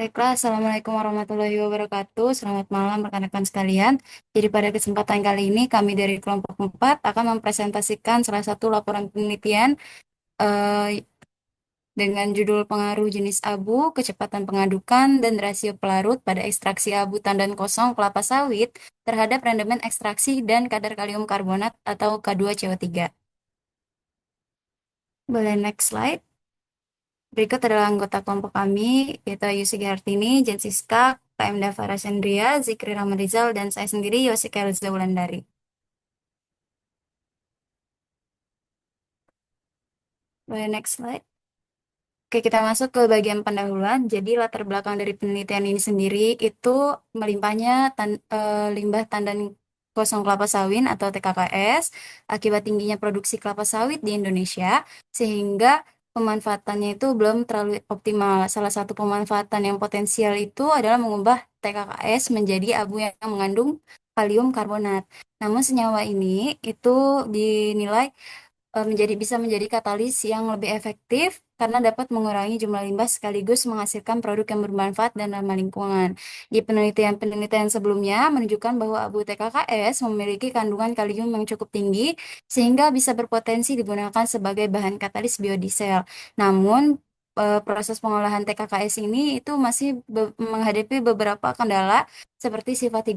Baiklah, Assalamualaikum warahmatullahi wabarakatuh. Selamat malam rekan-rekan sekalian. Jadi pada kesempatan kali ini kami dari kelompok 4 akan mempresentasikan salah satu laporan penelitian eh, dengan judul pengaruh jenis abu, kecepatan pengadukan, dan rasio pelarut pada ekstraksi abu tandan kosong kelapa sawit terhadap rendemen ekstraksi dan kadar kalium karbonat atau K2CO3. Boleh next slide. Berikut adalah anggota kelompok kami, yaitu Ayu Hartini, Jensiska, KM Dava Rasendria, Zikri Ramarizal, dan saya sendiri, Yosika Elza Wulandari. Boleh next slide. Oke, kita masuk ke bagian pendahuluan. Jadi, latar belakang dari penelitian ini sendiri itu melimpahnya limbah tandan kosong kelapa sawit atau TKKS akibat tingginya produksi kelapa sawit di Indonesia, sehingga pemanfaatannya itu belum terlalu optimal. Salah satu pemanfaatan yang potensial itu adalah mengubah TKKS menjadi abu yang mengandung kalium karbonat. Namun senyawa ini itu dinilai bisa menjadi katalis yang lebih efektif karena dapat mengurangi jumlah limbah sekaligus menghasilkan produk yang bermanfaat dan ramah lingkungan. Di penelitian-penelitian sebelumnya menunjukkan bahwa abu TKKS memiliki kandungan kalium yang cukup tinggi sehingga bisa berpotensi digunakan sebagai bahan katalis biodiesel. Namun proses pengolahan TKKS ini itu masih menghadapi beberapa kendala seperti sifat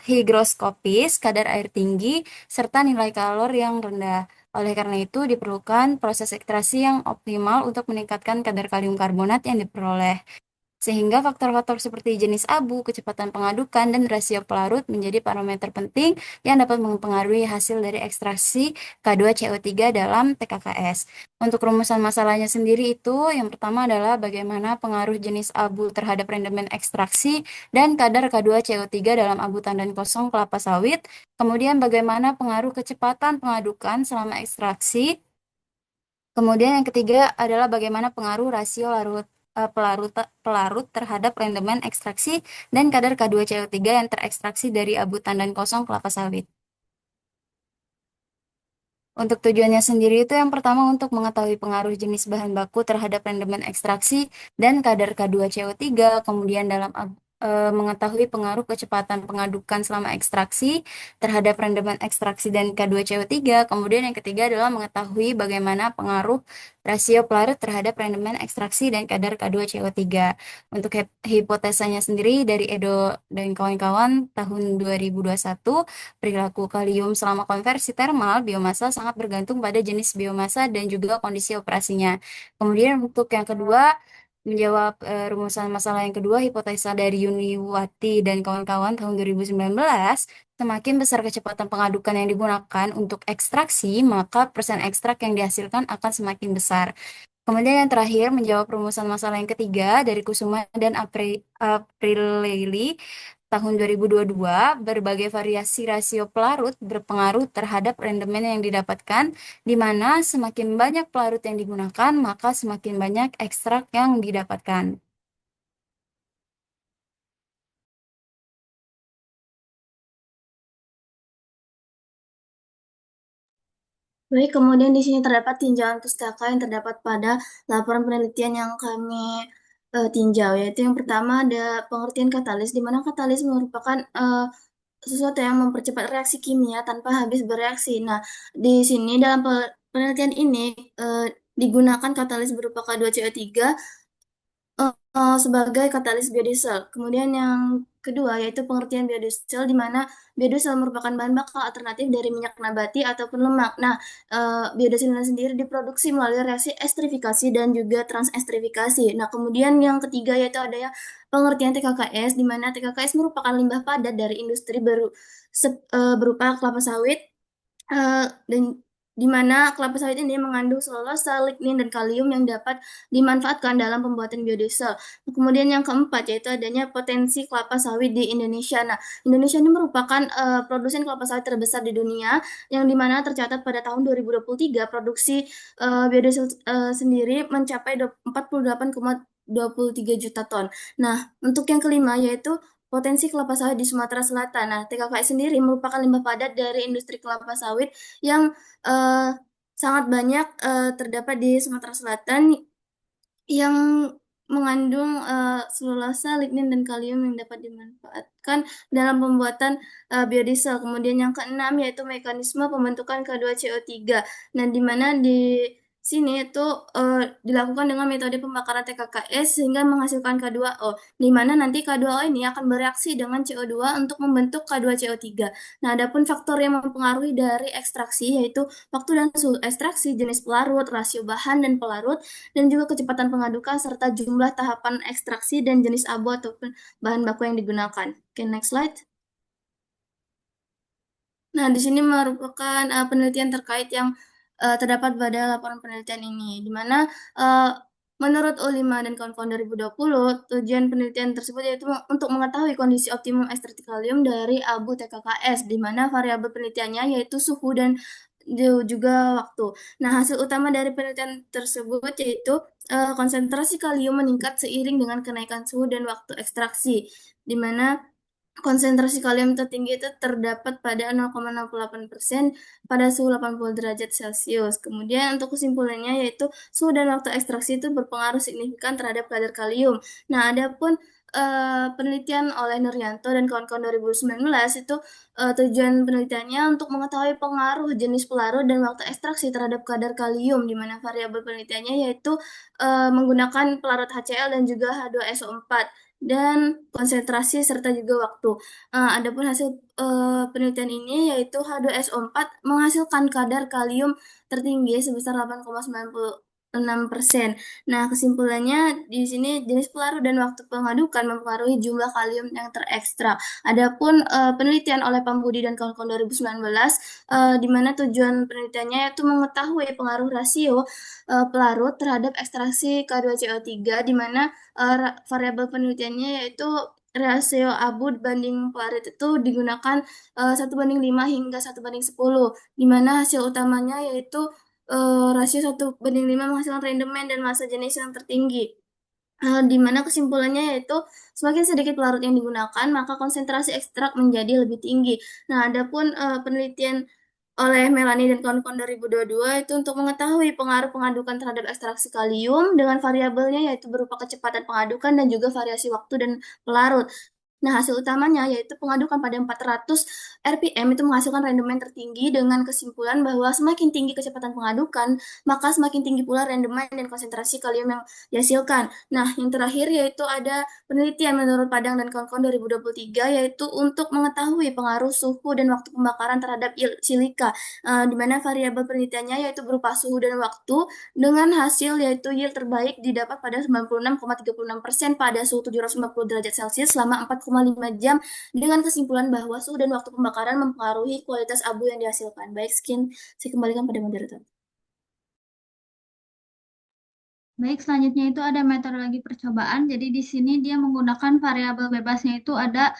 higroskopis, kadar air tinggi, serta nilai kalor yang rendah. Oleh karena itu, diperlukan proses ekstraksi yang optimal untuk meningkatkan kadar kalium karbonat yang diperoleh. Sehingga faktor-faktor seperti jenis abu, kecepatan pengadukan, dan rasio pelarut menjadi parameter penting yang dapat mempengaruhi hasil dari ekstraksi K2CO3 dalam TKKS. Untuk rumusan masalahnya sendiri itu, yang pertama adalah bagaimana pengaruh jenis abu terhadap rendemen ekstraksi dan kadar K2CO3 dalam abu tandan kosong kelapa sawit. Kemudian bagaimana pengaruh kecepatan pengadukan selama ekstraksi. Kemudian yang ketiga adalah bagaimana pengaruh rasio pelarut terhadap rendemen ekstraksi dan kadar K2CO3 yang terekstraksi dari abu tandan kosong kelapa sawit. Untuk tujuannya sendiri itu yang pertama untuk mengetahui pengaruh jenis bahan baku terhadap rendemen ekstraksi dan kadar K2CO3, kemudian mengetahui pengaruh kecepatan pengadukan selama ekstraksi terhadap rendemen ekstraksi dan K2CO3, kemudian yang ketiga adalah mengetahui bagaimana pengaruh rasio pelarut terhadap rendemen ekstraksi dan kadar K2CO3. Untuk hipotesanya sendiri dari Edo dan kawan-kawan tahun 2021, perilaku kalium selama konversi termal biomasa sangat bergantung pada jenis biomasa dan juga kondisi operasinya. Kemudian untuk yang kedua, menjawab rumusan masalah yang kedua, hipotesa dari Yuniwati dan kawan-kawan tahun 2019, semakin besar kecepatan pengadukan yang digunakan untuk ekstraksi, maka persen ekstrak yang dihasilkan akan semakin besar. Kemudian yang terakhir, menjawab rumusan masalah yang ketiga dari Kusuma dan Aprilili tahun 2022, berbagai variasi rasio pelarut berpengaruh terhadap rendemen yang didapatkan, di mana semakin banyak pelarut yang digunakan, maka semakin banyak ekstrak yang didapatkan. Baik, kemudian di sini terdapat tinjauan pustaka yang terdapat pada laporan penelitian yang kami tinjau, yaitu yang pertama ada pengertian katalis, di mana katalis merupakan sesuatu yang mempercepat reaksi kimia tanpa habis bereaksi. Nah, di sini dalam penelitian ini digunakan katalis berupa K2CO3 sebagai katalis biodiesel. Kemudian yang kedua yaitu pengertian biodiesel di mana biodiesel merupakan bahan bakar alternatif dari minyak nabati ataupun lemak. Nah, biodiesel sendiri diproduksi melalui reaksi estrifikasi dan juga transestrifikasi. Nah, kemudian yang ketiga yaitu ada ya pengertian TKKS di mana TKKS merupakan limbah padat dari industri berupa kelapa sawit dan di mana kelapa sawit ini mengandung selulosa, lignin, dan kalium yang dapat dimanfaatkan dalam pembuatan biodiesel. Kemudian yang keempat yaitu adanya potensi kelapa sawit di Indonesia. Nah, Indonesia ini merupakan produsen kelapa sawit terbesar di dunia yang dimana tercatat pada tahun 2023 produksi biodiesel sendiri mencapai 48,23 juta ton. Nah, untuk yang kelima yaitu potensi kelapa sawit di Sumatera Selatan. Nah, TKKI sendiri merupakan limbah padat dari industri kelapa sawit yang eh, sangat banyak terdapat di Sumatera Selatan yang mengandung selulosa, lignin, dan kalium yang dapat dimanfaatkan dalam pembuatan biodiesel. Kemudian yang keenam yaitu mekanisme pembentukan K2CO3. Nah, di mana di sini itu dilakukan dengan metode pembakaran TKKS sehingga menghasilkan K2O, di mana nanti K2O ini akan bereaksi dengan CO2 untuk membentuk K2CO3. Nah, adapun faktor yang mempengaruhi dari ekstraksi yaitu waktu dan suhu ekstraksi, jenis pelarut, rasio bahan dan pelarut, dan juga kecepatan pengadukan serta jumlah tahapan ekstraksi dan jenis abu ataupun bahan baku yang digunakan. Oke, next slide. Nah, di sini merupakan penelitian terkait yang terdapat pada laporan penelitian ini, di mana uh, menurut U5 dan kawan-kawan 2020, tujuan penelitian tersebut yaitu untuk mengetahui kondisi optimum ekstraksi kalium dari abu TKKS, di mana variabel penelitiannya yaitu suhu dan juga waktu. Nah, hasil utama dari penelitian tersebut yaitu konsentrasi kalium meningkat seiring dengan kenaikan suhu dan waktu ekstraksi, di mana konsentrasi kalium tertinggi itu terdapat pada 0,68% pada suhu 80 derajat Celcius. Kemudian untuk kesimpulannya yaitu suhu dan waktu ekstraksi itu berpengaruh signifikan terhadap kadar kalium. Nah, adapun penelitian oleh Nuryanto dan kawan-kawan 2019 itu tujuan penelitiannya untuk mengetahui pengaruh jenis pelarut dan waktu ekstraksi terhadap kadar kalium, di mana variabel penelitiannya yaitu menggunakan pelarut HCl dan juga H2SO4 dan konsentrasi serta juga waktu. Adapun hasil penelitian ini yaitu H2SO4 menghasilkan kadar kalium tertinggi sebesar 8,96%. Nah, kesimpulannya di sini jenis pelarut dan waktu pengadukan mempengaruhi jumlah kalium yang terekstrak. Adapun penelitian oleh Pambudi dan kawan-kawan 2019 di mana tujuan penelitiannya yaitu mengetahui pengaruh rasio pelarut terhadap ekstraksi K2CO3, di mana variabel penelitiannya yaitu rasio abu banding pelarut itu digunakan 1:5 hingga 1:10, di mana hasil utamanya yaitu rasio 1:5 menghasilkan rendemen dan massa jenis yang tertinggi. Di mana kesimpulannya yaitu semakin sedikit pelarut yang digunakan, maka konsentrasi ekstrak menjadi lebih tinggi. Nah, adapun penelitian oleh Melanie dan kawan-kawan 2022 itu untuk mengetahui pengaruh pengadukan terhadap ekstraksi kalium dengan variabelnya yaitu berupa kecepatan pengadukan dan juga variasi waktu dan pelarut. Nah, hasil utamanya yaitu pengadukan pada 400 RPM itu menghasilkan rendemen tertinggi dengan kesimpulan bahwa semakin tinggi kecepatan pengadukan, maka semakin tinggi pula rendemen dan konsentrasi kalium yang dihasilkan. Nah, yang terakhir yaitu ada penelitian menurut Padang dan kawan-kawan 2023 yaitu untuk mengetahui pengaruh suhu dan waktu pembakaran terhadap silika, di mana variabel penelitiannya yaitu berupa suhu dan waktu dengan hasil yaitu yield terbaik didapat pada 96,36% pada suhu 750 derajat Celcius selama 4,5 jam dengan kesimpulan bahwa suhu dan waktu pembakaran mempengaruhi kualitas abu yang dihasilkan. Baik, sekian saya kembalikan pada moderator. Baik, selanjutnya itu ada metodologi percobaan. Jadi di sini dia menggunakan variabel bebasnya itu ada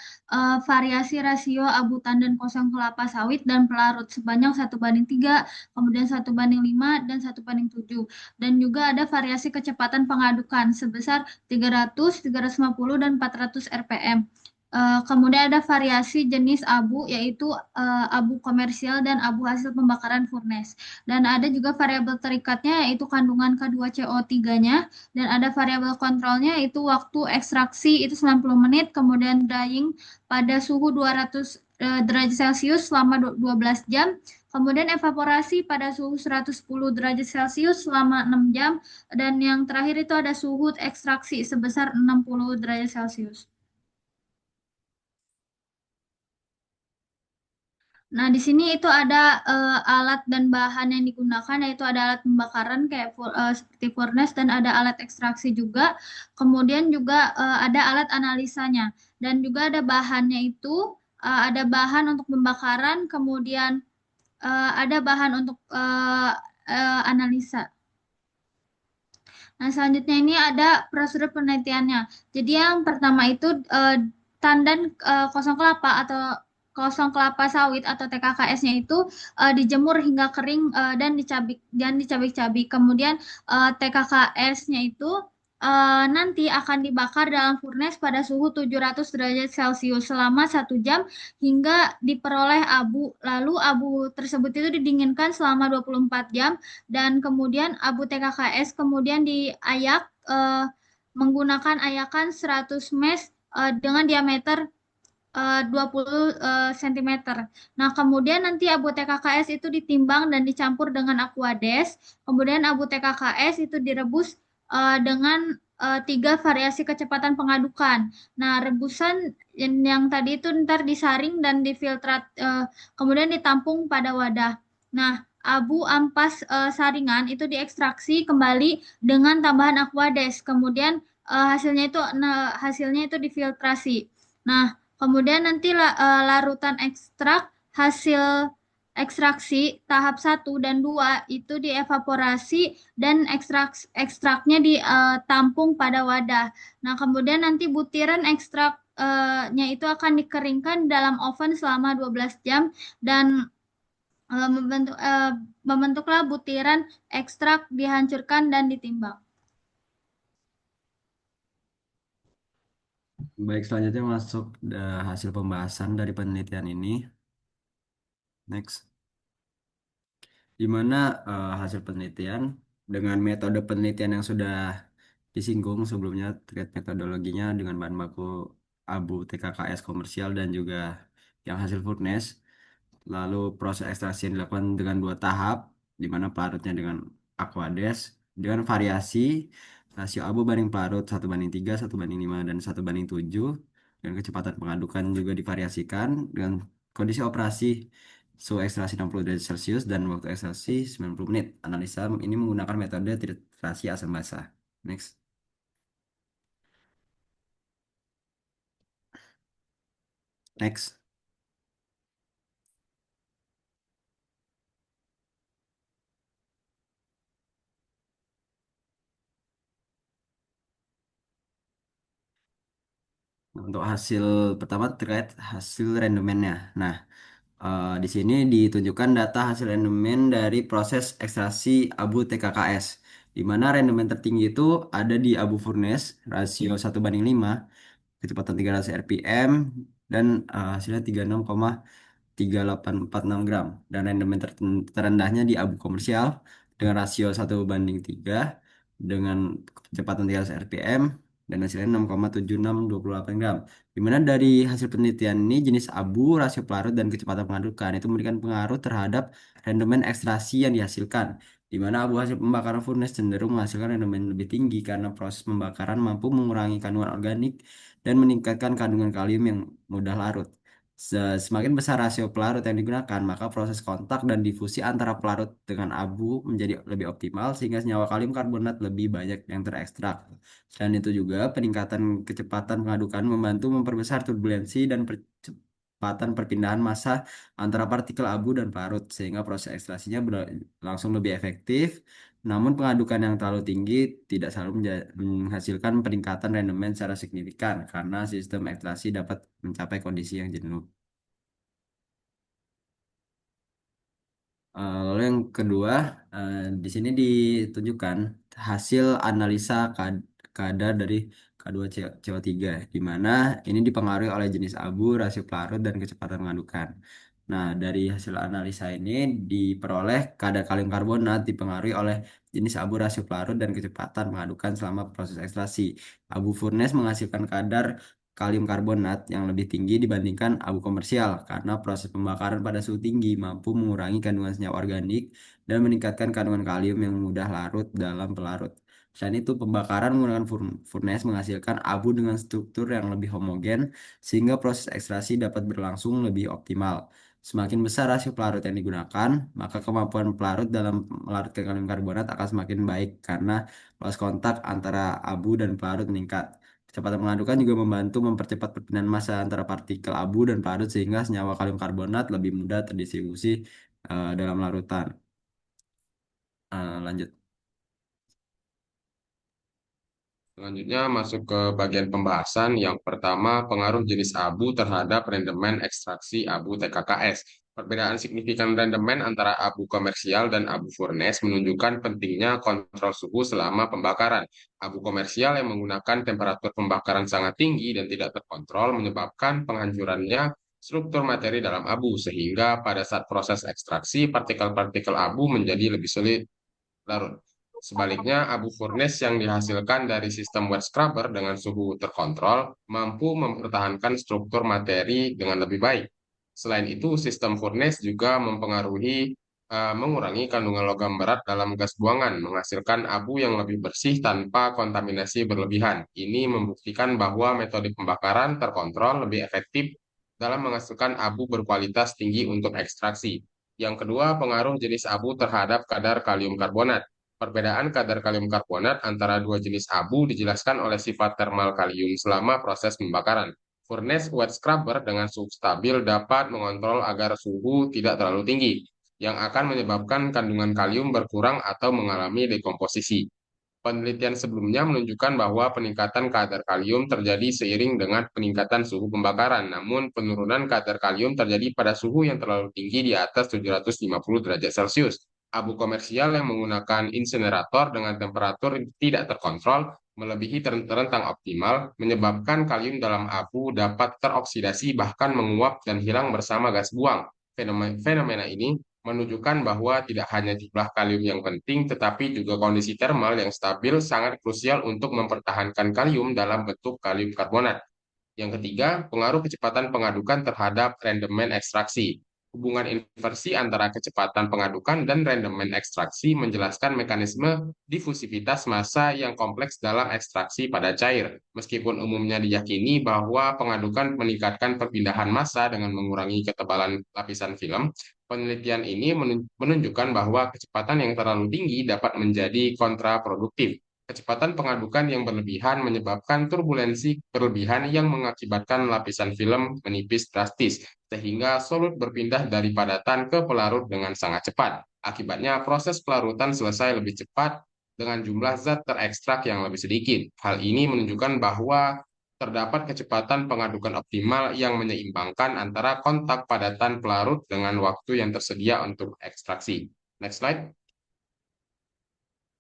variasi rasio abu tandan kosong kelapa sawit dan pelarut sebanyak 1:3, kemudian 1:5 dan 1:7. Dan juga ada variasi kecepatan pengadukan sebesar 300, 350 dan 400 RPM. Kemudian ada variasi jenis abu yaitu abu komersial dan abu hasil pembakaran furnace. Dan ada juga variabel terikatnya yaitu kandungan K2CO3-nya, dan ada variabel kontrolnya yaitu waktu ekstraksi itu 90 menit, kemudian drying pada suhu 200 derajat Celcius selama 12 jam, kemudian evaporasi pada suhu 110 derajat Celcius selama 6 jam, dan yang terakhir itu ada suhu ekstraksi sebesar 60 derajat Celcius. Nah, di sini itu ada alat dan bahan yang digunakan, yaitu ada alat pembakaran kayak seperti furnace dan ada alat ekstraksi juga. Kemudian juga ada alat analisanya dan juga ada bahannya itu ada bahan untuk pembakaran, kemudian ada bahan untuk analisa. Nah, selanjutnya ini ada prosedur penelitiannya. Jadi yang pertama itu tandan kosong kelapa atau kosong kelapa sawit atau TKKS-nya itu dijemur hingga kering dan dicabik-cabik. Kemudian TKKS-nya itu nanti akan dibakar dalam furnace pada suhu 700 derajat Celcius selama 1 jam hingga diperoleh abu. Lalu abu tersebut itu didinginkan selama 24 jam dan kemudian abu TKKS kemudian diayak menggunakan ayakan 100 mesh dengan diameter 20 cm. Nah, kemudian nanti abu TKKS itu ditimbang dan dicampur dengan Aquades. Kemudian abu TKKS itu direbus dengan tiga variasi kecepatan pengadukan. Nah, rebusan yang tadi itu ntar disaring dan difiltrat, kemudian ditampung pada wadah. Nah, abu ampas saringan itu diekstraksi kembali dengan tambahan Aquades. Kemudian hasilnya itu difiltrasi. Nah, kemudian nanti larutan ekstrak hasil ekstraksi tahap 1 dan 2 itu dievaporasi dan ekstraknya ditampung pada wadah. Nah, kemudian nanti butiran ekstraknya itu akan dikeringkan dalam oven selama 12 jam dan membentuklah butiran ekstrak dihancurkan dan ditimbang. Baik, selanjutnya masuk hasil pembahasan dari penelitian ini. Next. Di mana hasil penelitian dengan metode penelitian yang sudah disinggung sebelumnya terkait metodologinya dengan bahan baku abu TKKS komersial dan juga yang hasil Foodness. Lalu proses ekstraksi yang dilakukan dengan dua tahap, di mana pelarutnya dengan Aquades dengan variasi rasio abu banding pelarut 1:3, 1:5, dan 1:7. Dan kecepatan pengadukan juga divariasikan dengan kondisi operasi suhu ekstraksi 60 derajat Celcius dan waktu ekstraksi 90 menit. Analisa ini menggunakan metode titrasi asam basa. Next. Next. Untuk hasil pertama terkait hasil rendemennya. Nah, di sini ditunjukkan data hasil rendemen dari proses ekstraksi abu TKKS, di mana rendemen tertinggi itu ada di abu furnace, rasio 1:5, kecepatan 300 rpm, dan hasilnya 36,3846 gram. Dan rendemen terendahnya di abu komersial dengan rasio 1:3 dengan kecepatan 300 rpm dan hasilnya 6,7628 gram. Dimana dari hasil penelitian ini jenis abu, rasio pelarut, dan kecepatan pengadukan itu memberikan pengaruh terhadap rendemen ekstraksi yang dihasilkan. Di mana abu hasil pembakaran furnace cenderung menghasilkan rendemen lebih tinggi karena proses pembakaran mampu mengurangi kandungan organik dan meningkatkan kandungan kalium yang mudah larut. Semakin besar rasio pelarut yang digunakan, maka proses kontak dan difusi antara pelarut dengan abu menjadi lebih optimal sehingga senyawa kalium karbonat lebih banyak yang terekstrak. Selain itu juga peningkatan kecepatan pengadukan membantu memperbesar turbulensi dan percepatan perpindahan massa antara partikel abu dan pelarut sehingga proses ekstraksinya berlangsung lebih efektif. Namun pengadukan yang terlalu tinggi tidak selalu menghasilkan peningkatan rendemen secara signifikan karena sistem ekstraksi dapat mencapai kondisi yang jenuh. Lalu yang kedua, di sini ditunjukkan hasil analisa kadar dari K2CO3, di mana ini dipengaruhi oleh jenis abu, rasio pelarut, dan kecepatan mengadukan. Nah, dari hasil analisa ini diperoleh kadar kalium karbonat dipengaruhi oleh jenis abu, rasio pelarut, dan kecepatan mengadukan selama proses ekstraksi. Abu furnace menghasilkan kadar kalium karbonat yang lebih tinggi dibandingkan abu komersial karena proses pembakaran pada suhu tinggi mampu mengurangi kandungan senyawa organik dan meningkatkan kandungan kalium yang mudah larut dalam pelarut. Selain itu, pembakaran menggunakan furnace menghasilkan abu dengan struktur yang lebih homogen sehingga proses ekstraksi dapat berlangsung lebih optimal. Semakin besar rasio pelarut yang digunakan, maka kemampuan pelarut dalam melarutkan kalium karbonat akan semakin baik karena loss kontak antara abu dan pelarut meningkat. Kecepatan pengadukan juga membantu mempercepat perpindahan massa antara partikel abu dan pelarut sehingga senyawa kalium karbonat lebih mudah terdistribusi dalam larutan. Lanjut. Selanjutnya masuk ke bagian pembahasan. Yang pertama, pengaruh jenis abu terhadap rendemen ekstraksi abu TKKS. Perbedaan signifikan rendemen antara abu komersial dan abu furnace menunjukkan pentingnya kontrol suhu selama pembakaran. Abu komersial yang menggunakan temperatur pembakaran sangat tinggi dan tidak terkontrol menyebabkan penghancurannya struktur materi dalam abu, sehingga pada saat proses ekstraksi, partikel-partikel abu menjadi lebih sulit larut. Sebaliknya, abu furnace yang dihasilkan dari sistem wet scrubber dengan suhu terkontrol mampu mempertahankan struktur materi dengan lebih baik. Selain itu, sistem furnace juga mengurangi kandungan logam berat dalam gas buangan, menghasilkan abu yang lebih bersih tanpa kontaminasi berlebihan. Ini membuktikan bahwa metode pembakaran terkontrol lebih efektif dalam menghasilkan abu berkualitas tinggi untuk ekstraksi. Yang kedua, pengaruh jenis abu terhadap kadar kalium karbonat. Perbedaan kadar kalium karbonat antara dua jenis abu dijelaskan oleh sifat termal kalium selama proses pembakaran. Furnace wet scrubber dengan suhu stabil dapat mengontrol agar suhu tidak terlalu tinggi, yang akan menyebabkan kandungan kalium berkurang atau mengalami dekomposisi. Penelitian sebelumnya menunjukkan bahwa peningkatan kadar kalium terjadi seiring dengan peningkatan suhu pembakaran, namun penurunan kadar kalium terjadi pada suhu yang terlalu tinggi di atas 750 derajat Celcius. Abu komersial yang menggunakan insinerator dengan temperatur tidak terkontrol melebihi rentang optimal, menyebabkan kalium dalam abu dapat teroksidasi bahkan menguap dan hilang bersama gas buang. Fenomena ini menunjukkan bahwa tidak hanya jumlah kalium yang penting, tetapi juga kondisi termal yang stabil sangat krusial untuk mempertahankan kalium dalam bentuk kalium karbonat. Yang ketiga, pengaruh kecepatan pengadukan terhadap rendemen ekstraksi. Hubungan inversi antara kecepatan pengadukan dan rendemen ekstraksi menjelaskan mekanisme difusivitas massa yang kompleks dalam ekstraksi pada cair. Meskipun umumnya diyakini bahwa pengadukan meningkatkan perpindahan massa dengan mengurangi ketebalan lapisan film, penelitian ini menunjukkan bahwa kecepatan yang terlalu tinggi dapat menjadi kontraproduktif. Kecepatan pengadukan yang berlebihan menyebabkan turbulensi berlebihan yang mengakibatkan lapisan film menipis drastis, sehingga solut berpindah dari padatan ke pelarut dengan sangat cepat. Akibatnya, proses pelarutan selesai lebih cepat dengan jumlah zat terekstrak yang lebih sedikit. Hal ini menunjukkan bahwa terdapat kecepatan pengadukan optimal yang menyeimbangkan antara kontak padatan pelarut dengan waktu yang tersedia untuk ekstraksi. Next slide.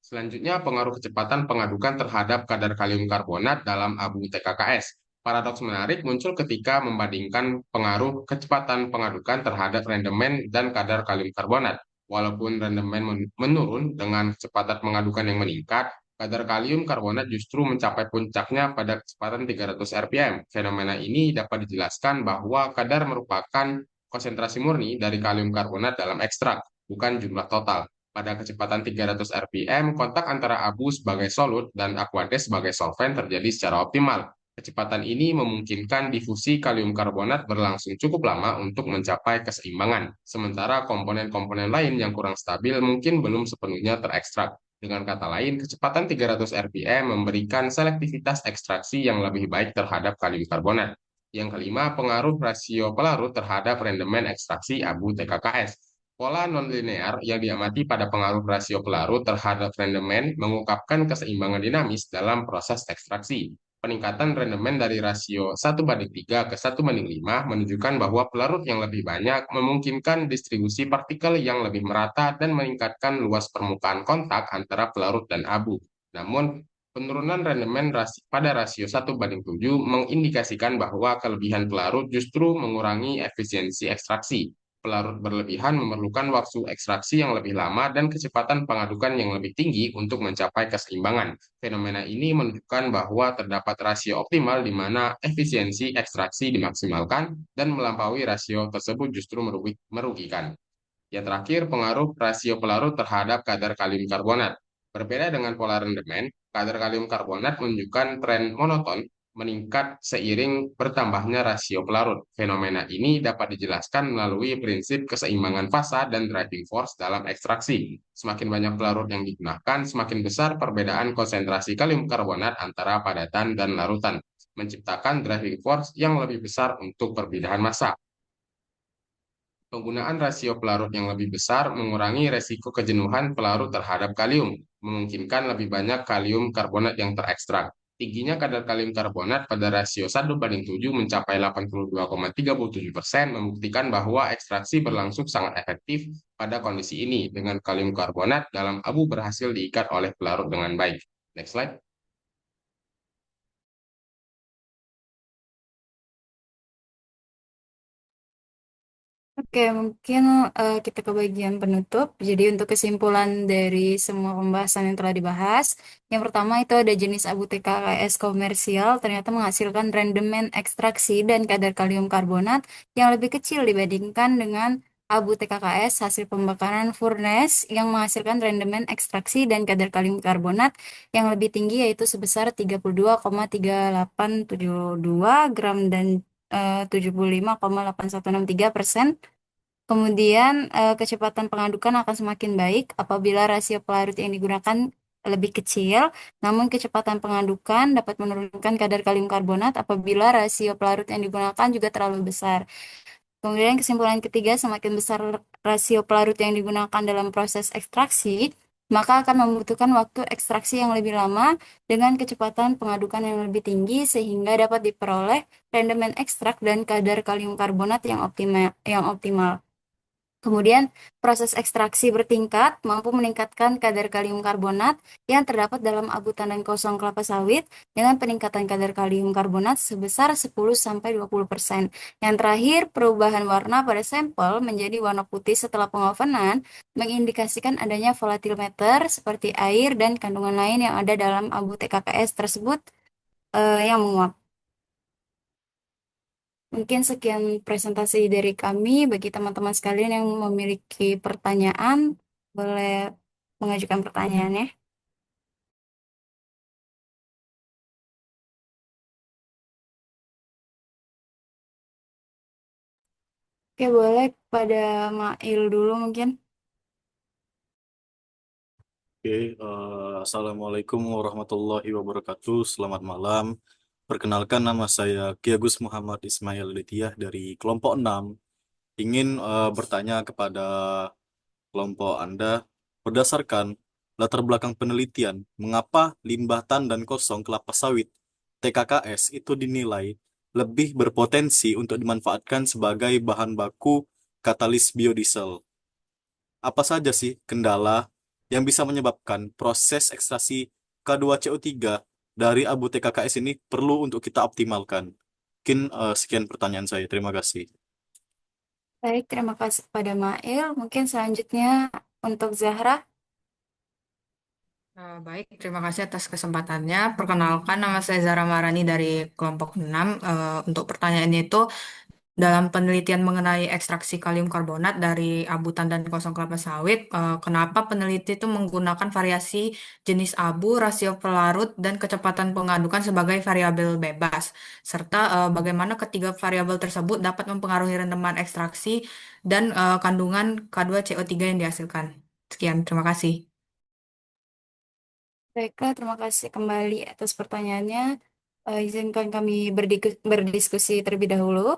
Selanjutnya, pengaruh kecepatan pengadukan terhadap kadar kalium karbonat dalam abu TKKS. Paradoks menarik muncul ketika membandingkan pengaruh kecepatan pengadukan terhadap rendemen dan kadar kalium karbonat. Walaupun rendemen menurun dengan kecepatan pengadukan yang meningkat, kadar kalium karbonat justru mencapai puncaknya pada kecepatan 300 rpm. Fenomena ini dapat dijelaskan bahwa kadar merupakan konsentrasi murni dari kalium karbonat dalam ekstrak, bukan jumlah total. Pada kecepatan 300 rpm, kontak antara abu sebagai solut dan aqueous sebagai solvent terjadi secara optimal. Kecepatan ini memungkinkan difusi kalium karbonat berlangsung cukup lama untuk mencapai keseimbangan, sementara komponen-komponen lain yang kurang stabil mungkin belum sepenuhnya terekstrak. Dengan kata lain, kecepatan 300 rpm memberikan selektivitas ekstraksi yang lebih baik terhadap kalium karbonat. Yang kelima, pengaruh rasio pelarut terhadap rendemen ekstraksi abu TKKS. Pola nonlinear yang diamati pada pengaruh rasio pelarut terhadap rendemen mengungkapkan keseimbangan dinamis dalam proses ekstraksi. Peningkatan rendemen dari rasio 1:3 ke 1:5 menunjukkan bahwa pelarut yang lebih banyak memungkinkan distribusi partikel yang lebih merata dan meningkatkan luas permukaan kontak antara pelarut dan abu. Namun, penurunan rendemen pada rasio 1:7 mengindikasikan bahwa kelebihan pelarut justru mengurangi efisiensi ekstraksi. Pelarut berlebihan memerlukan waktu ekstraksi yang lebih lama dan kecepatan pengadukan yang lebih tinggi untuk mencapai keseimbangan. Fenomena ini menunjukkan bahwa terdapat rasio optimal di mana efisiensi ekstraksi dimaksimalkan dan melampaui rasio tersebut justru merugikan. Yang terakhir, pengaruh rasio pelarut terhadap kadar kalium karbonat. Berbeda dengan pola rendemen, kadar kalium karbonat menunjukkan tren monoton meningkat seiring bertambahnya rasio pelarut. Fenomena ini dapat dijelaskan melalui prinsip keseimbangan fasa dan driving force dalam ekstraksi. Semakin banyak pelarut yang digunakan, semakin besar perbedaan konsentrasi kalium karbonat antara padatan dan larutan, menciptakan driving force yang lebih besar untuk perpindahan massa. Penggunaan rasio pelarut yang lebih besar mengurangi resiko kejenuhan pelarut terhadap kalium, memungkinkan lebih banyak kalium karbonat yang terekstrak. Tingginya kadar kalium karbonat pada rasio 1:7 mencapai 82,37% membuktikan bahwa ekstraksi berlangsung sangat efektif pada kondisi ini dengan kalium karbonat dalam abu berhasil diikat oleh pelarut dengan baik. Next slide. Oke, mungkin kita ke bagian penutup. Jadi untuk kesimpulan dari semua pembahasan yang telah dibahas, yang pertama itu ada jenis abu TKKS komersial ternyata menghasilkan rendemen ekstraksi dan kadar kalium karbonat yang lebih kecil dibandingkan dengan abu TKKS hasil pembakaran furnace yang menghasilkan rendemen ekstraksi dan kadar kalium karbonat yang lebih tinggi yaitu sebesar 32,3872 gram dan 75,8163%. Kemudian kecepatan pengadukan akan semakin baik apabila rasio pelarut yang digunakan lebih kecil, namun kecepatan pengadukan dapat menurunkan kadar kalium karbonat apabila rasio pelarut yang digunakan juga terlalu besar. Kemudian kesimpulan ketiga, semakin besar rasio pelarut yang digunakan dalam proses ekstraksi, maka akan membutuhkan waktu ekstraksi yang lebih lama dengan kecepatan pengadukan yang lebih tinggi sehingga dapat diperoleh rendemen ekstrak dan kadar kalium karbonat yang optimal. Kemudian, proses ekstraksi bertingkat mampu meningkatkan kadar kalium karbonat yang terdapat dalam abu tandan kosong kelapa sawit dengan peningkatan kadar kalium karbonat sebesar 10-20%. Yang terakhir, perubahan warna pada sampel menjadi warna putih setelah pengovenan mengindikasikan adanya volatimeter seperti air dan kandungan lain yang ada dalam abu TKKS tersebut yang menguap. Mungkin sekian presentasi dari kami. Bagi teman-teman sekalian yang memiliki pertanyaan, boleh mengajukan pertanyaannya. Oke, boleh pada Mail dulu mungkin. Oke, Assalamualaikum warahmatullahi wabarakatuh. Selamat malam. Perkenalkan nama saya Ki Agus Muhammad Ismail Litiah dari kelompok 6. Ingin bertanya kepada kelompok Anda, berdasarkan latar belakang penelitian, mengapa limbah tandan kosong kelapa sawit TKKS itu dinilai lebih berpotensi untuk dimanfaatkan sebagai bahan baku katalis biodiesel? Apa saja sih kendala yang bisa menyebabkan proses ekstraksi K2CO3 dari abu TKKS ini perlu untuk kita optimalkan? Mungkin sekian pertanyaan saya. Terima kasih. Baik, terima kasih kepada Mail. Mungkin selanjutnya untuk Zahra. Baik, terima kasih atas kesempatannya. Perkenalkan, nama saya Zara Marani dari kelompok 6. Untuk pertanyaannya itu, dalam penelitian mengenai ekstraksi kalium karbonat dari abu tandan kosong kelapa sawit, kenapa peneliti itu menggunakan variasi jenis abu, rasio pelarut, dan kecepatan pengadukan sebagai variabel bebas, serta bagaimana ketiga variabel tersebut dapat mempengaruhi rendeman ekstraksi dan kandungan K2CO3 yang dihasilkan. Sekian, terima kasih. Baiklah, terima kasih kembali atas pertanyaannya. Izinkan kami berdiskusi terlebih dahulu.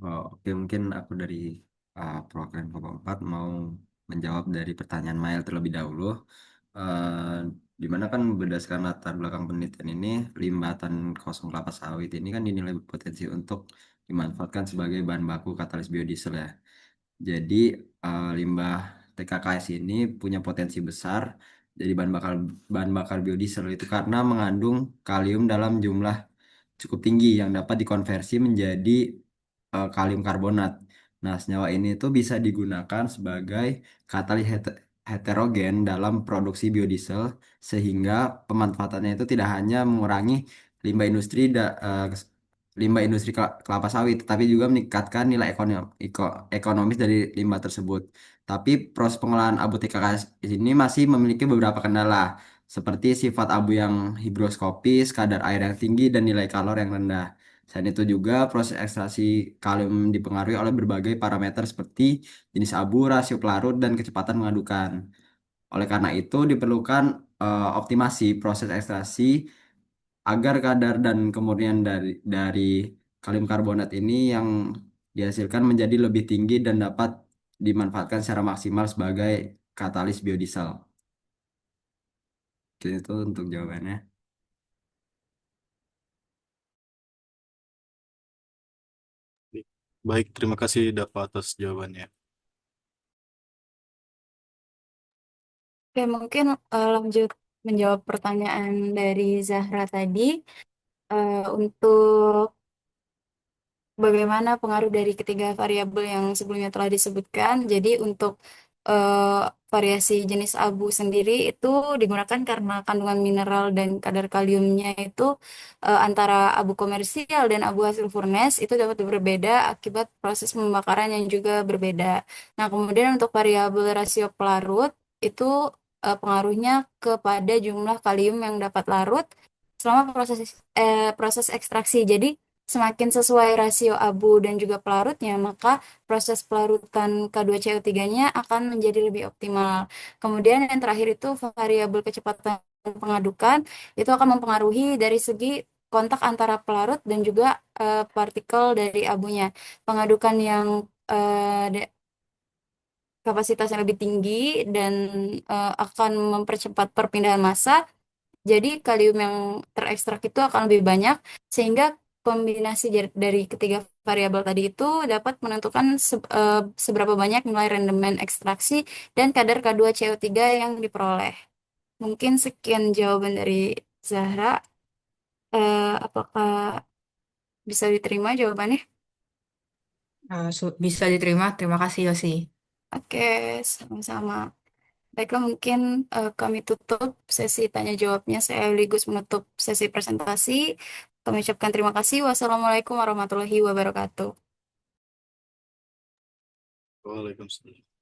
Oh, oke, mungkin aku dari program kelompok 4 mau menjawab dari pertanyaan Mail terlebih dahulu. Eh, di mana kan berdasarkan latar belakang penelitian ini, limbatan kosong kelapa sawit ini kan dinilai berpotensi untuk dimanfaatkan sebagai bahan baku katalis biodiesel ya. Jadi limbah TKKS ini punya potensi besar jadi bahan bakar biodiesel itu karena mengandung kalium dalam jumlah cukup tinggi yang dapat dikonversi menjadi kalium karbonat. Nah, senyawa ini tuh bisa digunakan sebagai katalis heterogen dalam produksi biodiesel sehingga pemanfaatannya itu tidak hanya mengurangi limbah industri kelapa sawit, tapi juga meningkatkan nilai ekonomis dari limbah tersebut. Tapi proses pengolahan abu TKKS ini masih memiliki beberapa kendala, seperti sifat abu yang higroskopis, kadar air yang tinggi, dan nilai kalor yang rendah. Selain itu juga proses ekstraksi kalium dipengaruhi oleh berbagai parameter seperti jenis abu, rasio pelarut, dan kecepatan mengadukan. Oleh karena itu diperlukan optimasi proses ekstraksi agar kadar dan kemurnian dari kalium karbonat ini yang dihasilkan menjadi lebih tinggi dan dapat dimanfaatkan secara maksimal sebagai katalis biodiesel. Itu untuk jawabannya. Baik, terima kasih Dava atas jawabannya. Oke, mungkin lanjut menjawab pertanyaan dari Zahra tadi. Untuk bagaimana pengaruh dari ketiga variabel yang sebelumnya telah disebutkan. Jadi untuk variasi jenis abu sendiri itu digunakan karena kandungan mineral dan kadar kaliumnya itu antara abu komersial dan abu hasil furnace itu dapat berbeda akibat proses pembakaran yang juga berbeda. Nah, kemudian untuk variabel rasio pelarut itu pengaruhnya kepada jumlah kalium yang dapat larut selama proses ekstraksi. Jadi semakin sesuai rasio abu dan juga pelarutnya, maka proses pelarutan K2CO3-nya akan menjadi lebih optimal. Kemudian yang terakhir itu variabel kecepatan pengadukan itu akan mempengaruhi dari segi kontak antara pelarut dan juga partikel dari abunya. Pengadukan yang kapasitasnya lebih tinggi dan akan mempercepat perpindahan massa. Jadi kalium yang terekstrak itu akan lebih banyak sehingga kombinasi dari ketiga variabel tadi itu dapat menentukan seberapa banyak nilai rendemen ekstraksi dan kadar K2CO3 yang diperoleh. Mungkin sekian jawaban dari Zahra. Apakah bisa diterima jawabannya? Bisa diterima. Terima kasih, Yosi. Oke, sama-sama. Baiklah, mungkin kami tutup sesi tanya jawabnya. Saya sekaligus menutup sesi presentasi. Kami ucapkan terima kasih. Wassalamualaikum warahmatullahi wabarakatuh. Waalaikumsalam.